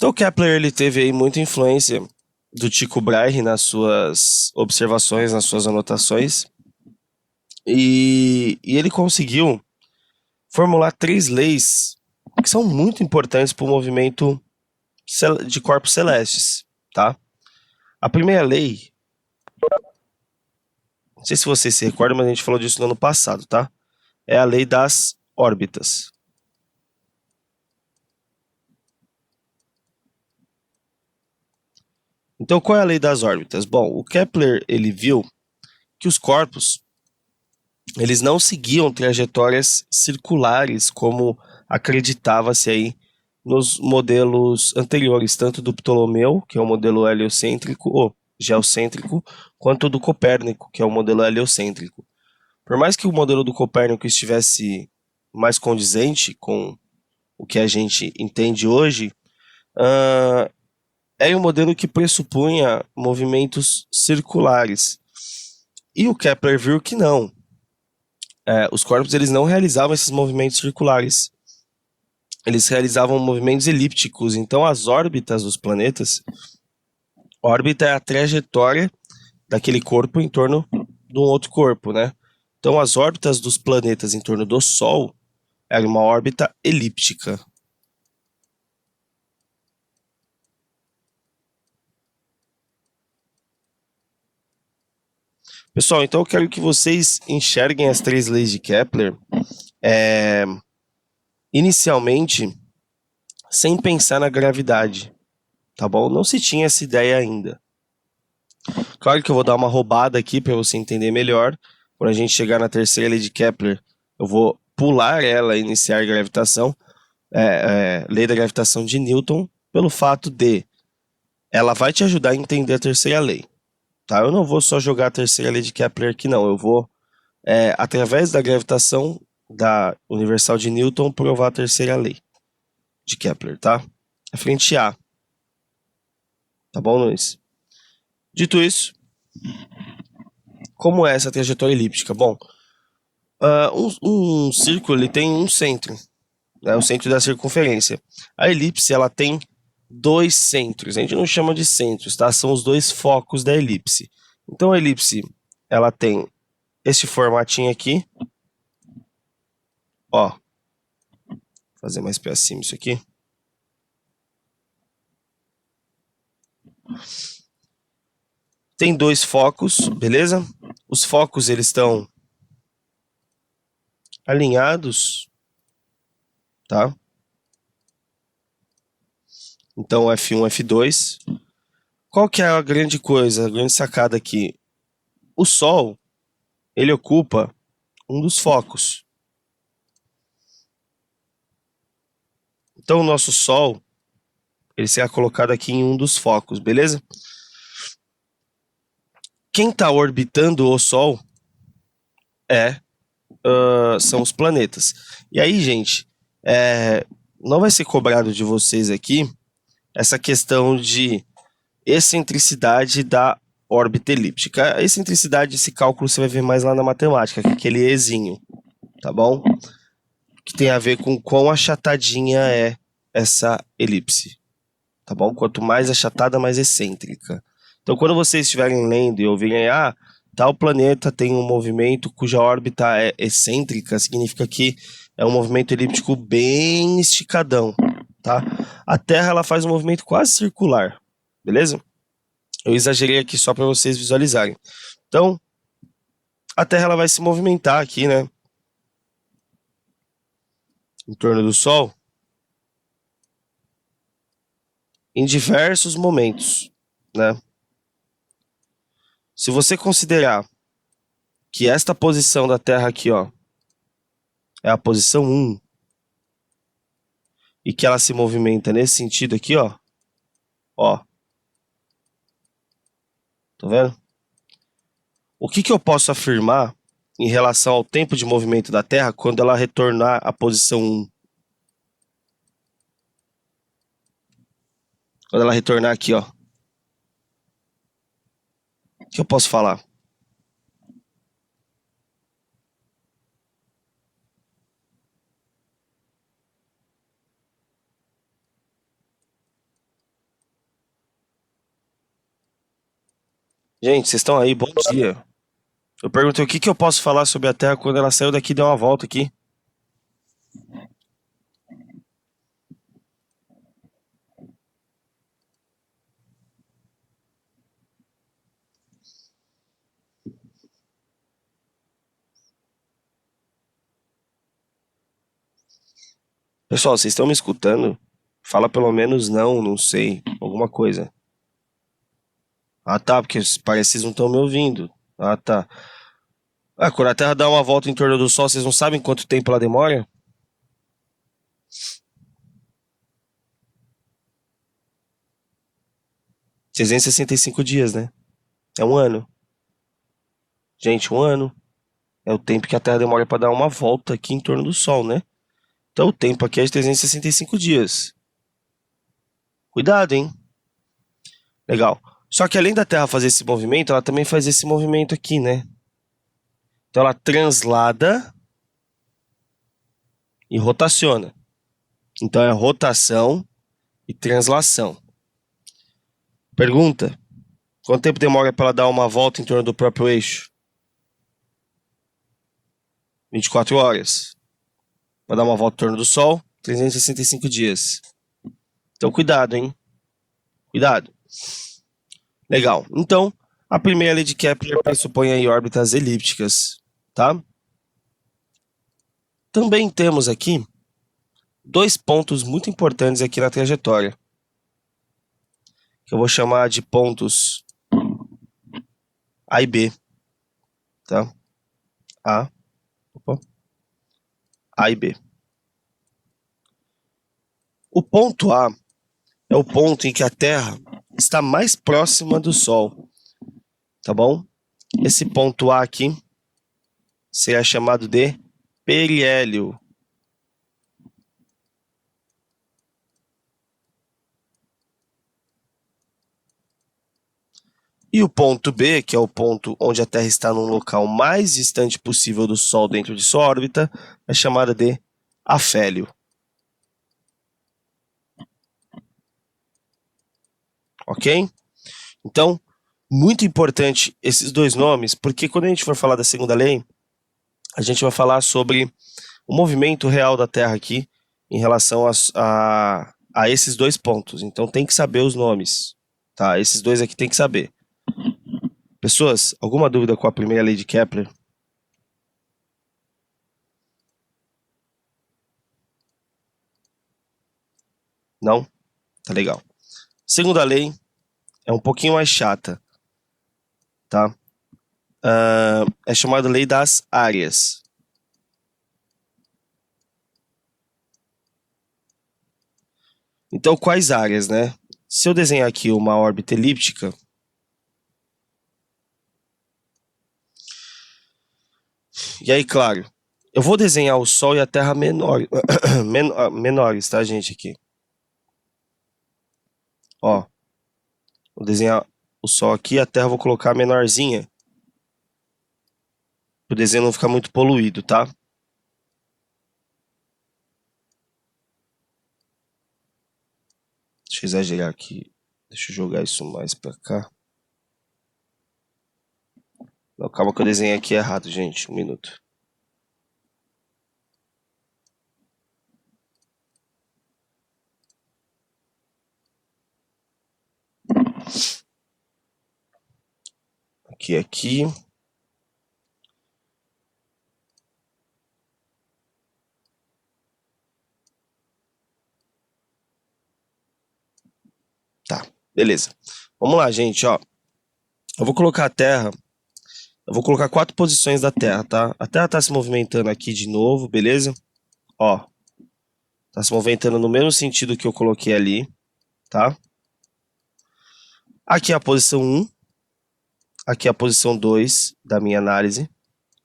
Então Kepler ele teve aí muita influência do Tycho Brahe nas suas observações, nas suas anotações, e ele conseguiu formular três leis que são muito importantes para o movimento de corpos celestes, tá? A primeira lei, não sei se você se recorda, mas a gente falou disso no ano passado, tá? É a lei das órbitas. Então, qual é a lei das órbitas? Bom, o Kepler ele viu que os corpos eles não seguiam trajetórias circulares como acreditava-se aí nos modelos anteriores, tanto do Ptolomeu, que é o modelo heliocêntrico, ou geocêntrico, quanto do Copérnico, que é o modelo heliocêntrico. Por mais que o modelo do Copérnico estivesse mais condizente com o que a gente entende hoje, é um modelo que pressupunha movimentos circulares. E o Kepler viu que não. Os corpos eles não realizavam esses movimentos circulares. Eles realizavam movimentos elípticos. Então, as órbitas dos planetas, órbita é a trajetória daquele corpo em torno de um outro corpo, né? Então, as órbitas dos planetas em torno do Sol era uma órbita elíptica. Pessoal, então eu quero que vocês enxerguem as três leis de Kepler, inicialmente, sem pensar na gravidade, tá bom? Não se tinha essa ideia ainda. Claro que eu vou dar uma roubada aqui para você entender melhor. Quando a gente chegar na terceira lei de Kepler, eu vou pular ela e iniciar a gravitação, lei da gravitação de Newton, pelo fato de ela vai te ajudar a entender a terceira lei. Tá? Eu não vou só jogar a terceira lei de Kepler aqui, não. Eu vou, através da gravitação da universal de Newton, provar a terceira lei de Kepler, tá? A frente A. Tá bom, Luiz? Dito isso, como é essa trajetória elíptica? Bom, um círculo ele tem um centro, né, o centro da circunferência. A elipse ela tem dois centros, a gente não chama de centros, tá? São os dois focos da elipse. Então a elipse ela tem esse formatinho aqui, ó, vou fazer mais para cima isso aqui. Tem dois focos, beleza? Os focos eles estão alinhados, tá? Então F1, F2. Qual que é a grande coisa, a grande sacada aqui? O Sol, ele ocupa um dos focos. Então o nosso Sol, ele será colocado aqui em um dos focos, beleza? Quem está orbitando o Sol são os planetas. E aí, gente, não vai ser cobrado de vocês aqui essa questão de excentricidade da órbita elíptica. A excentricidade, esse cálculo você vai ver mais lá na matemática, que é aquele Ezinho, tá bom? Que tem a ver com quão achatadinha é essa elipse, tá bom? Quanto mais achatada, mais excêntrica. Então, quando vocês estiverem lendo e ouvirem, tal planeta tem um movimento cuja órbita é excêntrica, significa que é um movimento elíptico bem esticadão, tá? A Terra ela faz um movimento quase circular, beleza? Eu exagerei aqui só para vocês visualizarem. Então, a Terra ela vai se movimentar aqui, né? Em torno do Sol, em diversos momentos, né? Se você considerar que esta posição da Terra aqui, ó, é a posição 1 e que ela se movimenta nesse sentido aqui, ó, tá vendo? O que eu posso afirmar em relação ao tempo de movimento da Terra quando ela retornar à posição 1? Quando ela retornar aqui, ó. O que eu posso falar? Gente, vocês estão aí? Bom dia. Eu perguntei o que que eu posso falar sobre a Terra quando ela saiu daqui e deu uma volta aqui. Pessoal, vocês estão me escutando? Fala pelo menos não, não sei, alguma coisa. Ah, tá, porque parece que vocês não estão me ouvindo. Ah, tá. Ah, quando a Terra dá uma volta em torno do Sol, vocês não sabem quanto tempo ela demora? 365 dias, né? É um ano. Gente, um ano é o tempo que a Terra demora para dar uma volta aqui em torno do Sol, né? Então o tempo aqui é de 365 dias. Cuidado, hein? Legal. Só que além da Terra fazer esse movimento, ela também faz esse movimento aqui, né? Então ela translada e rotaciona. Então é rotação e translação. Pergunta: quanto tempo demora para ela dar uma volta em torno do próprio eixo? 24 horas. Para dar uma volta em torno do Sol, 365 dias. Então cuidado, hein? Cuidado. Legal. Então, a primeira lei de Kepler pressupõe aí órbitas elípticas, tá? Também temos aqui dois pontos muito importantes aqui na trajetória, que eu vou chamar de pontos A e B, tá? A, opa, A e B. O ponto A é o ponto em que a Terra está mais próxima do Sol, tá bom? Esse ponto A aqui será chamado de periélio. E o ponto B, que é o ponto onde a Terra está no local mais distante possível do Sol dentro de sua órbita, é chamada de afélio. Ok? Então, muito importante esses dois nomes, porque quando a gente for falar da segunda lei, a gente vai falar sobre o movimento real da Terra aqui em relação a esses dois pontos. Então tem que saber os nomes, tá? Esses dois aqui tem que saber. Pessoas, alguma dúvida com a primeira lei de Kepler? Não? Tá legal. Segunda lei é um pouquinho mais chata, tá? É chamada lei das áreas. Então, quais áreas, né? Se eu desenhar aqui uma órbita elíptica, e aí, claro, eu vou desenhar o Sol e a Terra menores, tá, gente, aqui. Ó, vou desenhar o Sol aqui, a Terra eu vou colocar menorzinha, para o desenho não ficar muito poluído, tá? Deixa eu exagerar aqui. Deixa eu jogar isso mais para cá. Não, calma que eu desenhei aqui errado, gente. Um minuto. Aqui. Tá, beleza. Vamos lá, gente, ó. Eu vou colocar a Terra. Eu vou colocar 4 posições da Terra, tá? A Terra tá se movimentando aqui de novo, beleza? Ó, tá se movimentando no mesmo sentido que eu coloquei ali, tá? Aqui é a posição 1. Aqui é a posição 2 da minha análise.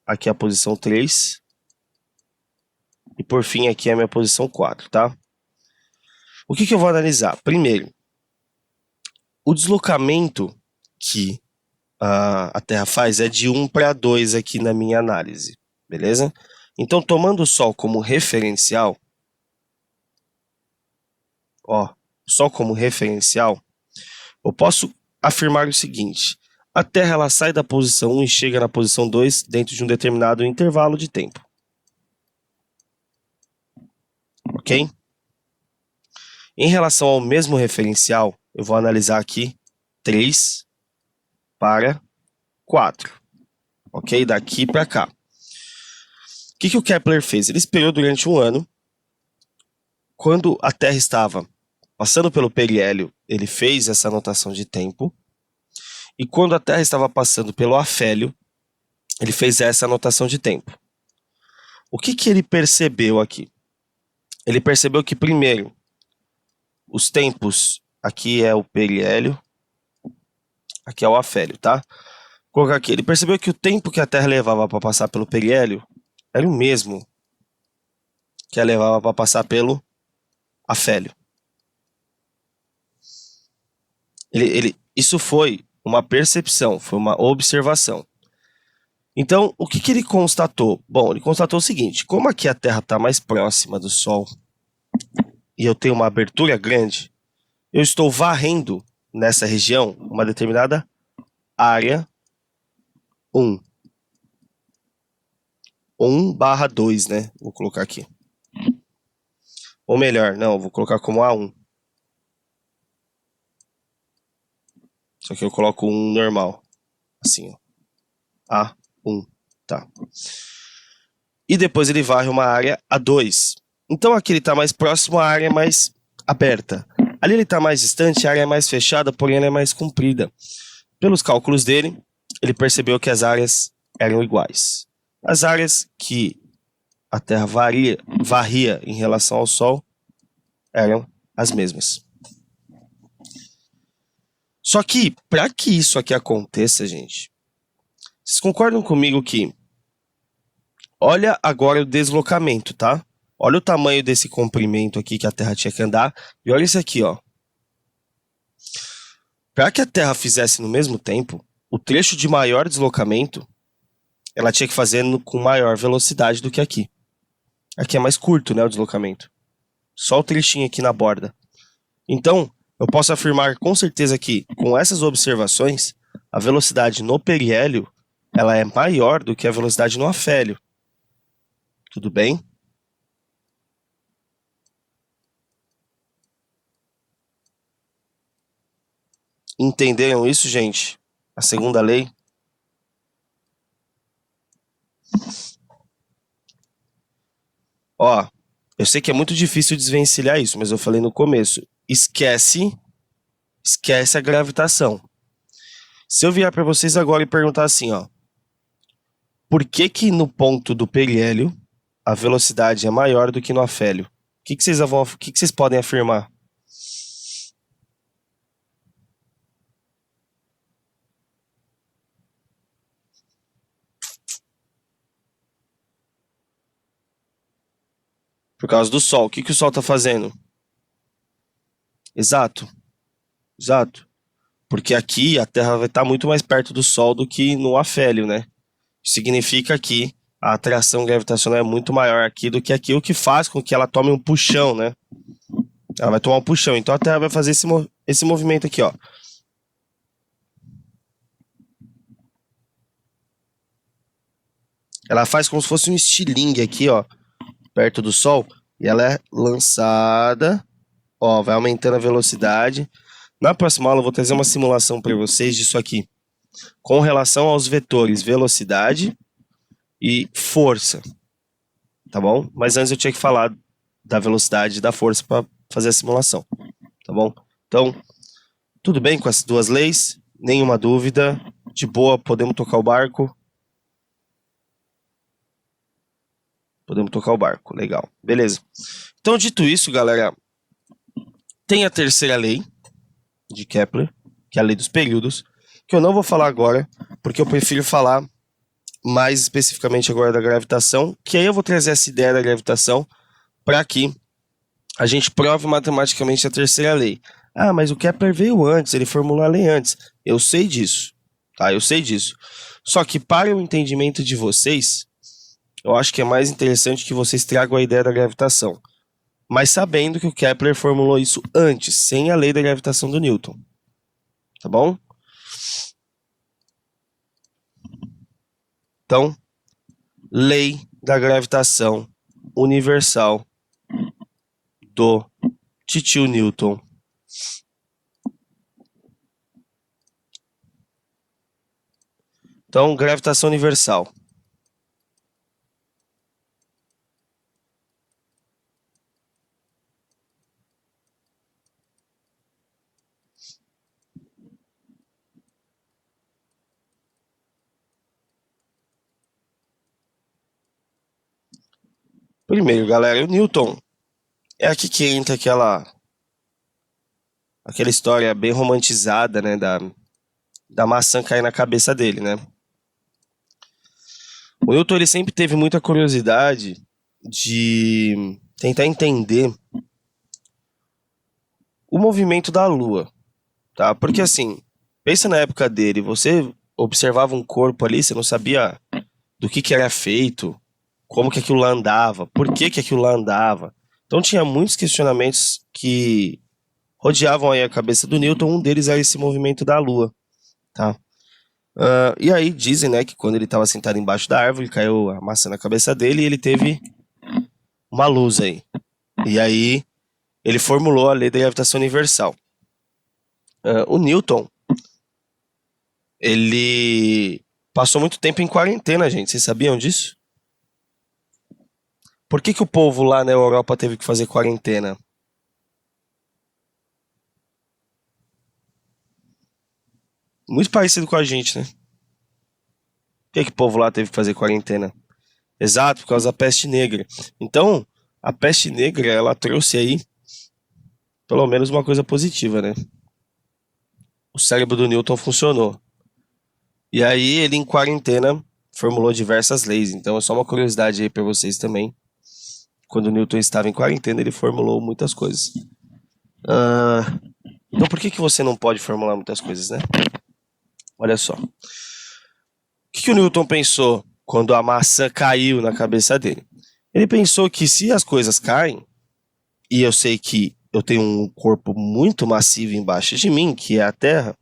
Aqui é a posição 3. E por fim, aqui é a minha posição 4, tá? O que que eu vou analisar? Primeiro, o deslocamento que a Terra faz é de 1 para 2 aqui na minha análise, beleza? Então, tomando o Sol como referencial, ó, Sol como referencial, eu posso afirmar o seguinte: a Terra ela sai da posição 1 e chega na posição 2 dentro de um determinado intervalo de tempo. Ok? Em relação ao mesmo referencial, eu vou analisar aqui 3 para 4. Ok? Daqui para cá. O que o Kepler fez? Ele esperou durante um ano. Quando a Terra estava passando pelo periélio, ele fez essa anotação de tempo. E quando a Terra estava passando pelo afélio, ele fez essa anotação de tempo. O que ele percebeu aqui? Ele percebeu que, primeiro, os tempos, aqui é o periélio, aqui é o afélio, tá? Vou colocar aqui. Ele percebeu que o tempo que a Terra levava para passar pelo periélio era o mesmo que ela levava para passar pelo afélio. Isso foi uma percepção, foi uma observação. Então, o que ele constatou? Bom, ele constatou o seguinte: como aqui a Terra está mais próxima do Sol e eu tenho uma abertura grande, eu estou varrendo nessa região uma determinada área 1. 1/2, né? Vou colocar aqui. Ou melhor, não, vou colocar como A1. Só que eu coloco um normal. Assim, ó. A1, tá. E depois ele varre uma área A2. Então aqui ele está mais próximo, a área é mais aberta. Ali ele está mais distante, a área é mais fechada, porém ela é mais comprida. Pelos cálculos dele, ele percebeu que as áreas eram iguais. As áreas que a Terra varria em relação ao Sol eram as mesmas. Só que, para que isso aqui aconteça, gente, vocês concordam comigo que olha agora o deslocamento, tá? Olha o tamanho desse comprimento aqui que a Terra tinha que andar. E olha isso aqui, ó. Para que a Terra fizesse no mesmo tempo, o trecho de maior deslocamento, ela tinha que fazer com maior velocidade do que aqui. Aqui é mais curto, né, o deslocamento. Só o trechinho aqui na borda. Então, eu posso afirmar com certeza que, com essas observações, a velocidade no periélio, ela é maior do que a velocidade no afélio. Tudo bem? Entenderam isso, gente? A segunda lei? Ó, eu sei que é muito difícil desvencilhar isso, mas eu falei no começo. Esquece a gravitação. Se eu virar para vocês agora e perguntar assim, ó, por que no ponto do periélio a velocidade é maior do que no afélio? O que vocês podem afirmar? Por causa do Sol. O que o Sol está fazendo? Exato. Porque aqui a Terra vai estar muito mais perto do Sol do que no afélio, né? Significa que a atração gravitacional é muito maior aqui do que aqui, o que faz com que ela tome um puxão, né? Ela vai tomar um puxão. Então a Terra vai fazer esse movimento aqui, ó. Ela faz como se fosse um estilingue aqui, ó, perto do Sol, e ela é lançada, ó, vai aumentando a velocidade. Na próxima aula eu vou trazer uma simulação para vocês disso aqui, com relação aos vetores velocidade e força, tá bom? Mas antes eu tinha que falar da velocidade e da força para fazer a simulação, tá bom? Então, tudo bem com as duas leis? Nenhuma dúvida? De boa, podemos tocar o barco? Podemos tocar o barco, legal. Beleza. Então, dito isso, galera, tem a terceira lei de Kepler, que é a lei dos períodos, que eu não vou falar agora, porque eu prefiro falar mais especificamente agora da gravitação, que aí eu vou trazer essa ideia da gravitação para que a gente prove matematicamente a terceira lei. Ah, mas o Kepler veio antes, ele formulou a lei antes. Eu sei disso, tá? Eu sei disso. Só que para o entendimento de vocês, eu acho que é mais interessante que vocês tragam a ideia da gravitação, mas sabendo que o Kepler formulou isso antes, sem a lei da gravitação do Newton. Tá bom? Então, lei da gravitação universal do titio Newton. Então, gravitação universal. Primeiro, galera, o Newton é aqui que entra aquela história bem romantizada, né, da maçã cair na cabeça dele, né? O Newton ele sempre teve muita curiosidade de tentar entender o movimento da Lua, tá? Porque assim, pensa na época dele, você observava um corpo ali, você não sabia do que era feito, como que aquilo lá andava, por que que aquilo lá andava. Então tinha muitos questionamentos que rodeavam aí a cabeça do Newton, um deles era esse movimento da Lua, tá? E aí dizem, né, que quando ele estava sentado embaixo da árvore, caiu a maçã na cabeça dele e ele teve uma luz aí. E aí ele formulou a lei da gravitação universal. O Newton, ele passou muito tempo em quarentena, gente. Vocês sabiam disso? Por que que o povo lá na Europa teve que fazer quarentena? Muito parecido com a gente, né? Por que que o povo lá teve que fazer quarentena? Exato, por causa da peste negra. Então, a peste negra, ela trouxe aí pelo menos uma coisa positiva, né? O cérebro do Newton funcionou. E aí ele em quarentena formulou diversas leis. Então é só uma curiosidade aí para vocês também. Quando o Newton estava em quarentena, ele formulou muitas coisas. Então por que que você não pode formular muitas coisas, né? Olha só. O que o Newton pensou quando a maçã caiu na cabeça dele? Ele pensou que se as coisas caem, e eu sei que eu tenho um corpo muito massivo embaixo de mim, que é a Terra,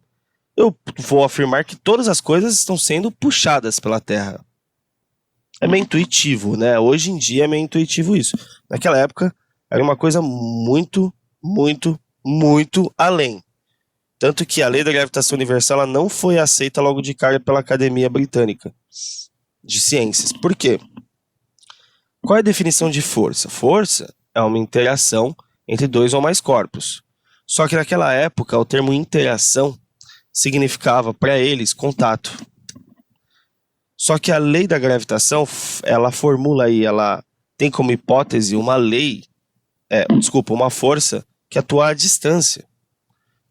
eu vou afirmar que todas as coisas estão sendo puxadas pela Terra. É meio intuitivo, né? Hoje em dia é meio intuitivo isso. Naquela época era uma coisa muito, muito, muito além. Tanto que a lei da gravitação universal ela não foi aceita logo de cara pela Academia Britânica de Ciências. Por quê? Qual é a definição de força? Força é uma interação entre dois ou mais corpos. Só que naquela época o termo interação significava para eles contato. Só que a lei da gravitação, ela formula aí, ela tem como hipótese uma lei, uma força que atua à distância.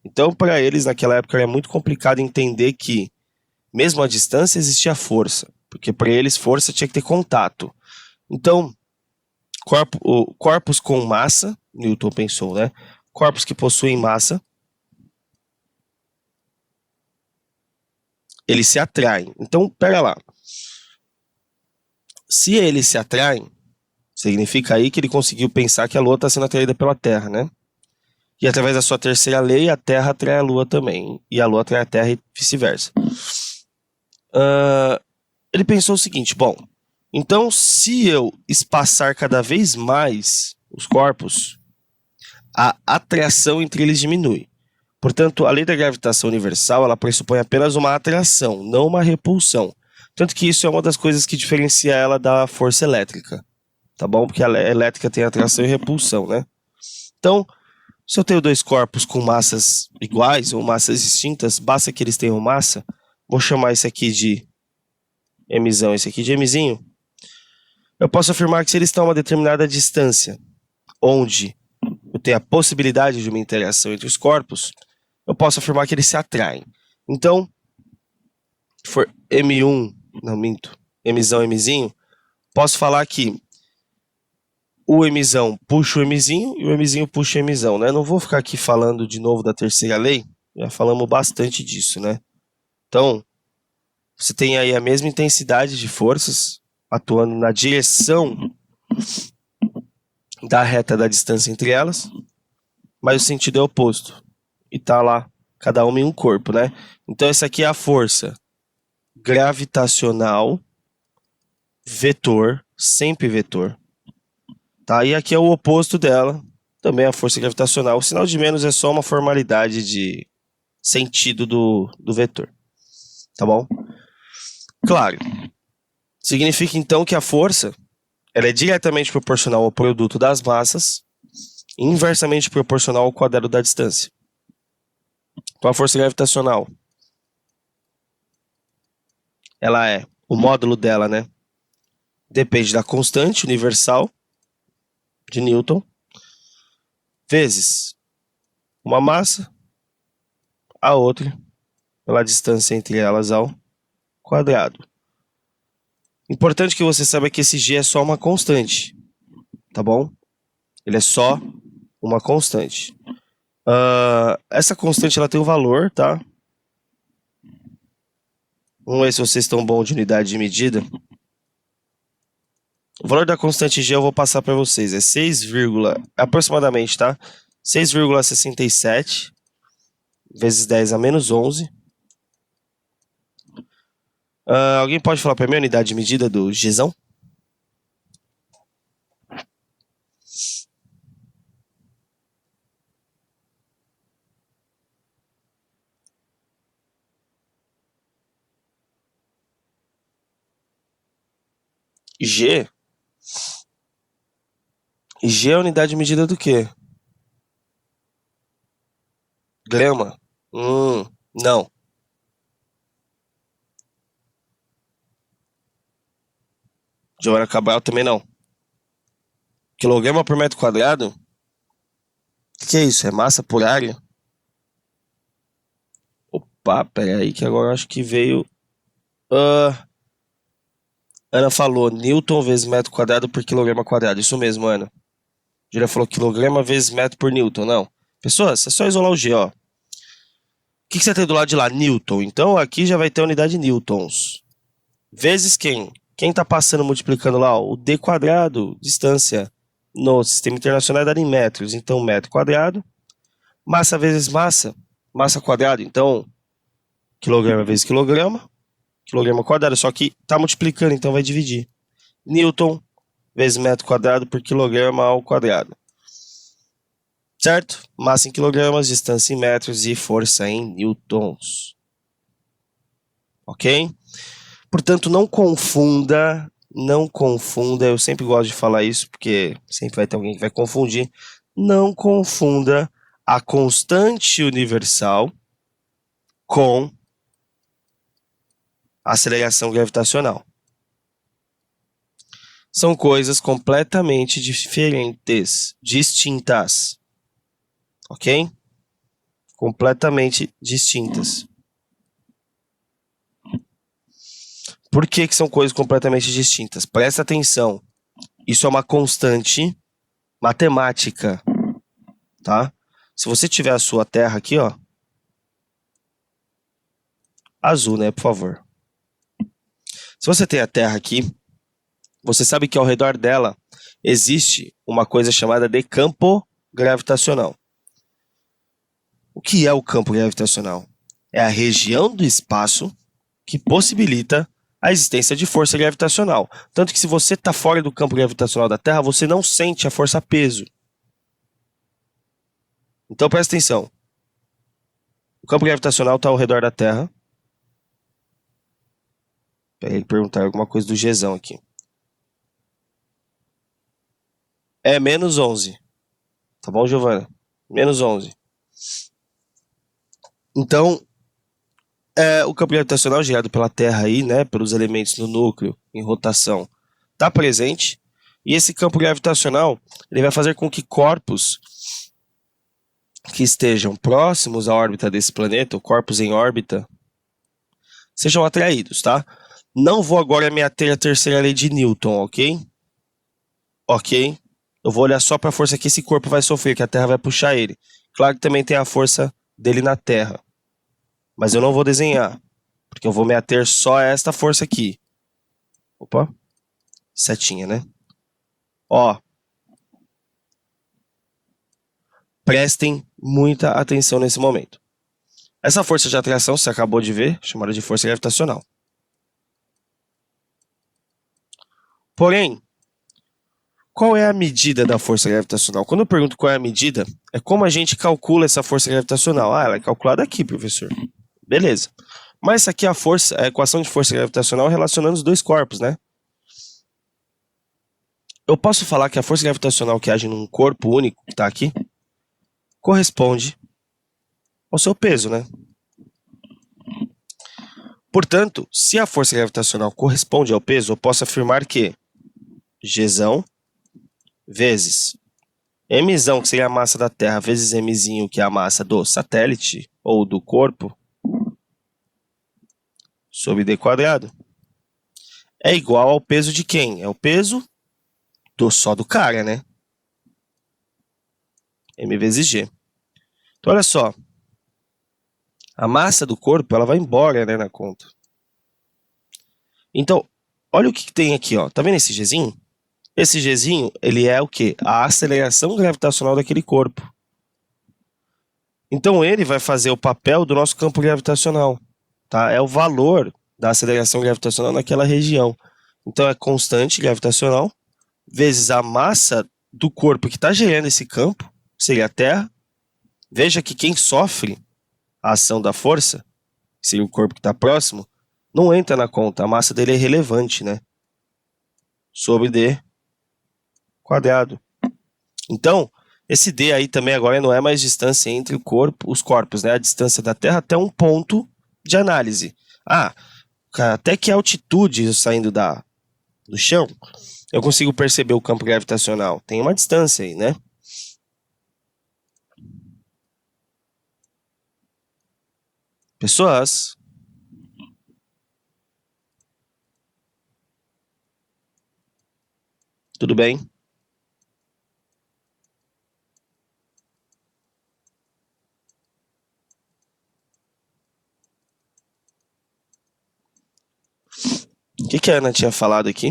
Então, para eles, naquela época, era muito complicado entender que, mesmo à distância, existia força. Porque para eles, força tinha que ter contato. Então, corpos com massa, Newton pensou, né? Corpos que possuem massa, eles se atraem. Então, pera lá. Se eles se atraem, significa aí que ele conseguiu pensar que a Lua está sendo atraída pela Terra, né? E através da sua terceira lei, a Terra atrai a Lua também. E a Lua atrai a Terra e vice-versa. Ele pensou o seguinte, bom, então se eu espaçar cada vez mais os corpos, a atração entre eles diminui. Portanto, a lei da gravitação universal, ela pressupõe apenas uma atração, não uma repulsão. Tanto que isso é uma das coisas que diferencia ela da força elétrica, tá bom? Porque a elétrica tem atração e repulsão, né? Então, se eu tenho dois corpos com massas iguais ou massas distintas, basta que eles tenham massa, vou chamar esse aqui de Mzão, esse aqui de Mzinho, eu posso afirmar que se eles estão a uma determinada distância, onde eu tenho a possibilidade de uma interação entre os corpos, eu posso afirmar que eles se atraem. Então, se for M1, não minto, Mzão, Mzinho, posso falar que o Mzão puxa o Mzinho e o Mzinho puxa o Mzão, né? Não vou ficar aqui falando de novo da terceira lei, já falamos bastante disso, né? Então, você tem aí a mesma intensidade de forças atuando na direção da reta da distância entre elas, mas o sentido é oposto. E tá lá, cada uma em um corpo, né? Então, essa aqui é a força gravitacional vetor, sempre vetor. Tá? E aqui é o oposto dela, também a força gravitacional. O sinal de menos é só uma formalidade de sentido do vetor. Tá bom? Claro. Significa então que a força ela é diretamente proporcional ao produto das massas, inversamente proporcional ao quadrado da distância. Então a força gravitacional, ela é, o módulo dela, né? Depende da constante universal de Newton, vezes uma massa, a outra, pela distância entre elas ao quadrado. Importante que você saiba que esse G é só uma constante, tá bom? Ele é só uma constante. Essa constante ela tem um valor, tá? Vamos ver se vocês estão bons de unidade de medida. O valor da constante G eu vou passar para vocês. É 6, aproximadamente, tá? 6,67 vezes 10 a menos 11. Alguém pode falar para mim a unidade de medida do Gzão? G? G é a unidade de medida do quê? Grama? Não. Giovanna Cabral também não. Quilograma por metro quadrado? O que é isso? É massa por área? Opa, pera aí que agora eu acho que veio... Ana falou Newton vezes metro quadrado por quilograma quadrado. Isso mesmo, Ana. Júlia falou quilograma vezes metro por Newton. Não. Pessoas, é só isolar o G, ó. O que você tem do lado de lá? Newton. Então aqui já vai ter a unidade newtons. Vezes quem? Quem está passando multiplicando lá? Ó, o d quadrado, distância no sistema internacional é dado em metros. Então, metro quadrado. Massa vezes massa. Massa quadrado. Então, quilograma vezes quilograma. Quilograma quadrado. Só que está multiplicando, então vai dividir. Newton vezes metro quadrado por quilograma ao quadrado. Certo? Massa em quilogramas, distância em metros e força em newtons. Ok? Portanto, não confunda, eu sempre gosto de falar isso, porque sempre vai ter alguém que vai confundir. Não confunda a constante universal com a aceleração gravitacional. São coisas completamente diferentes, distintas. Ok? Completamente distintas. Por que são coisas completamente distintas? Presta atenção. Isso é uma constante matemática, tá? Se você tiver a sua Terra aqui, ó. Azul, né? Por favor. Se você tem a Terra aqui, você sabe que ao redor dela existe uma coisa chamada de campo gravitacional. O que é o campo gravitacional? É a região do espaço que possibilita a existência de força gravitacional. Tanto que se você está fora do campo gravitacional da Terra, você não sente a força-peso. Então presta atenção. O campo gravitacional está ao redor da Terra. Para ele perguntar alguma coisa do Gzão aqui. É menos 11. Tá bom, Giovana? Menos 11. Então, o campo gravitacional gerado pela Terra aí, né, pelos elementos no núcleo em rotação, está presente. E esse campo gravitacional ele vai fazer com que corpos que estejam próximos à órbita desse planeta, ou corpos em órbita, sejam atraídos, tá? Não vou agora me ater à terceira lei de Newton, ok? Ok? Eu vou olhar só para a força que esse corpo vai sofrer, que a Terra vai puxar ele. Claro que também tem a força dele na Terra. Mas eu não vou desenhar, porque eu vou me ater só a esta força aqui. Opa, setinha, né? Ó, prestem muita atenção nesse momento. Essa força de atração, você acabou de ver, chamada de força gravitacional. Porém, qual é a medida da força gravitacional? Quando eu pergunto qual é a medida, é como a gente calcula essa força gravitacional. Ah, ela é calculada aqui, professor. Beleza. Mas essa aqui é a equação de força gravitacional relacionando os dois corpos, né? Eu posso falar que a força gravitacional que age num corpo único, que está aqui, corresponde ao seu peso, né? Portanto, se a força gravitacional corresponde ao peso, eu posso afirmar que Gzão vezes Mzão, que seria a massa da Terra, vezes Mzinho, que é a massa do satélite, ou do corpo, sobre D quadrado, é igual ao peso de quem? É o peso só do cara, né? M vezes G. Então, olha só. A massa do corpo, ela vai embora, né, na conta. Então, olha o que tem aqui, ó. Tá vendo esse Gzinho? Esse Gzinho, ele é o quê? A aceleração gravitacional daquele corpo. Então, ele vai fazer o papel do nosso campo gravitacional, tá? É o valor da aceleração gravitacional naquela região. Então, é constante gravitacional vezes a massa do corpo que está gerando esse campo, seria a Terra. Veja que quem sofre a ação da força, que seria o corpo que está próximo, não entra na conta. A massa dele é irrelevante, né? Sobre D quadrado. Então, esse D aí também agora não é mais distância entre os corpos, né? A distância da Terra até um ponto de análise. Ah, até que altitude saindo do chão, eu consigo perceber o campo gravitacional. Tem uma distância aí, né? Pessoas, tudo bem? O que a Ana tinha falado aqui?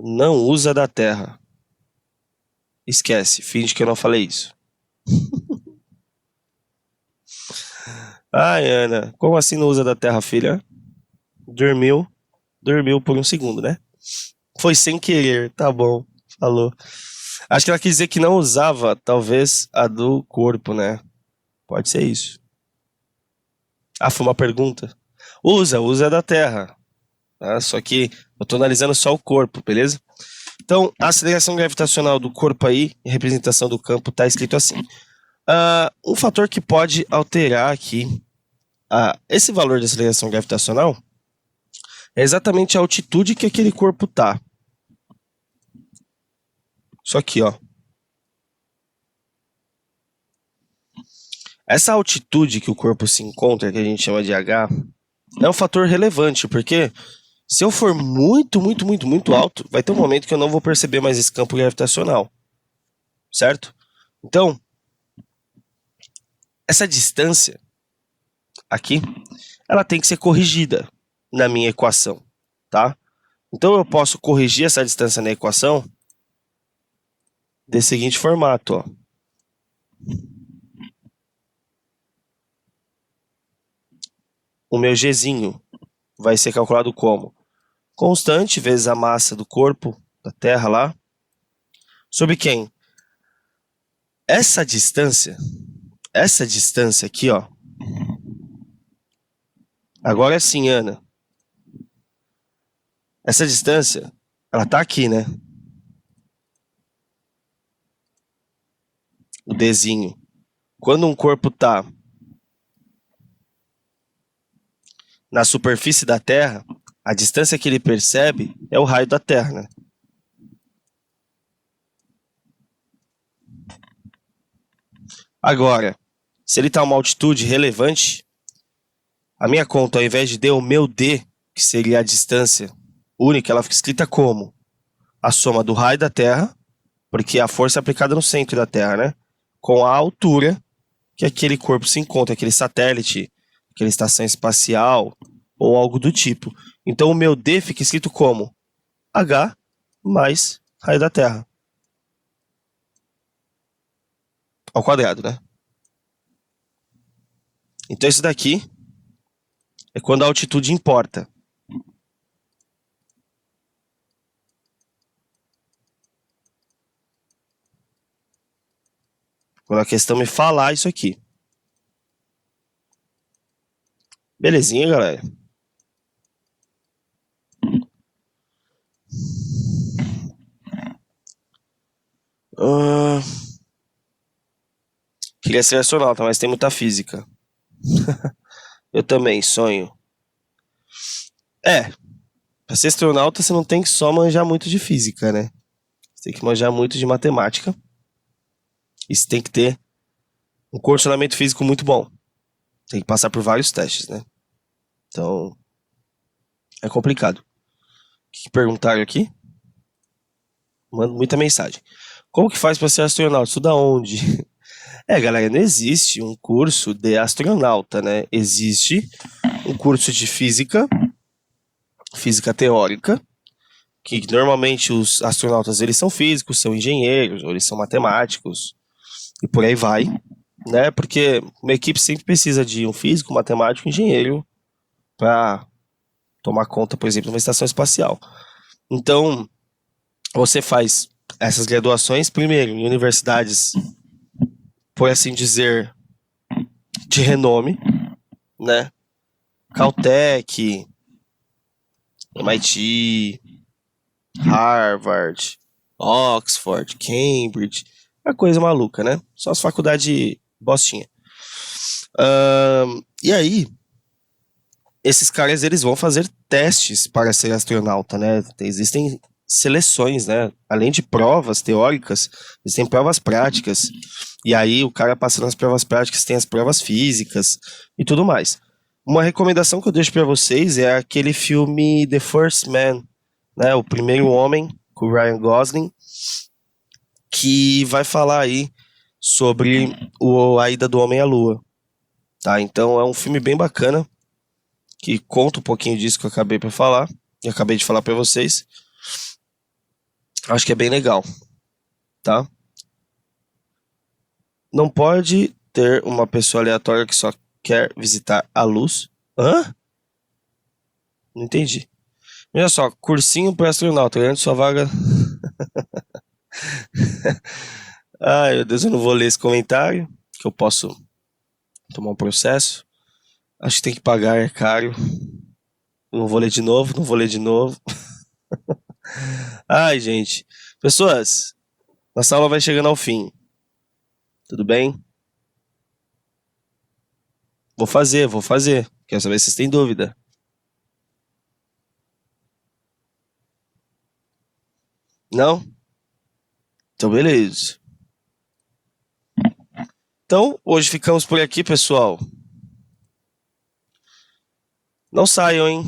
Não usa da Terra. Esquece, finge que eu não falei isso. Ai, Ana, como assim não usa da Terra, filha? Dormiu por um segundo, né? Foi sem querer, tá bom, falou. Acho que ela quis dizer que não usava, talvez, a do corpo, né? Pode ser isso. Ah, foi uma pergunta? Usa da Terra. Tá? Só que eu tô analisando só o corpo, beleza? Então, a aceleração gravitacional do corpo aí, em representação do campo, tá escrito assim. Um fator que pode alterar aqui esse valor de aceleração gravitacional é exatamente a altitude que aquele corpo tá. Só aqui, ó. Essa altitude que o corpo se encontra, que a gente chama de H, é um fator relevante, porque se eu for muito alto, vai ter um momento que eu não vou perceber mais esse campo gravitacional, certo? Então, essa distância aqui, ela tem que ser corrigida na minha equação, tá? Então, eu posso corrigir essa distância na equação desse seguinte formato, ó. O meu Gzinho vai ser calculado como constante vezes a massa do corpo da Terra lá, sobre quem? Essa distância aqui, ó. Agora sim, Ana. Essa distância, ela tá aqui, né? O Dzinho. Quando um corpo tá na superfície da Terra, a distância que ele percebe é o raio da Terra, né? Agora, se ele está a uma altitude relevante, a minha conta, ao invés de D, o meu D, que seria a distância única, ela fica escrita como a soma do raio da Terra, porque a força é aplicada no centro da Terra, né? Com a altura que aquele corpo se encontra, aquele satélite, aquela estação espacial ou algo do tipo. Então o meu D fica escrito como H mais raio da Terra. Ao quadrado, né? Então isso daqui É quando a altitude importa. Quando a questão me falar isso aqui. Belezinha, galera? Ah, queria ser astronauta, mas tem muita física. Eu também sonho. É, pra ser astronauta você não tem que só manjar muito de física, né? Você tem que manjar muito de matemática. E você tem que ter um condicionamento físico muito bom. Tem que passar por vários testes, né? Então, é complicado. O que perguntaram aqui? Mando muita mensagem. Como que faz para ser astronauta? Estuda onde? É, galera, não existe um curso de astronauta, né? Existe um curso de física, física teórica, que normalmente os astronautas eles são físicos, são engenheiros, ou eles são matemáticos, e por aí vai, né? Porque uma equipe sempre precisa de um físico, matemático, engenheiro para tomar conta, por exemplo, de uma estação espacial. Então, você faz essas graduações primeiro em universidades, por assim dizer, de renome, né? Caltech, MIT, Harvard, Oxford, Cambridge, uma coisa maluca, né? Só as faculdades bostinha. E aí, esses caras eles vão fazer testes para ser astronauta, né? Existem seleções, né? Além de provas teóricas, existem provas práticas. E aí o cara passando nas provas práticas tem as provas físicas e tudo mais. Uma recomendação que eu deixo para vocês é aquele filme The First Man, né? O Primeiro Homem, com o Ryan Gosling, que vai falar aí sobre a ida do homem à Lua, tá? Então é um filme bem bacana que conta um pouquinho disso que eu acabei para falar, e acabei de falar para vocês. Acho que é bem legal, tá? Não pode ter uma pessoa aleatória que só quer visitar a luz. Hã? Não entendi. Olha só, cursinho para astronauta, garante sua vaga. Ai, meu Deus, eu não vou ler esse comentário, que eu posso tomar um processo. Acho que tem que pagar, é caro. Não vou ler de novo, não vou ler de novo. Ai, gente. Pessoas, nossa aula vai chegando ao fim. Tudo bem? Vou fazer, vou fazer. Quero saber se vocês têm dúvida. Não? Então, beleza. Então, hoje ficamos por aqui, pessoal. Não saiam, hein?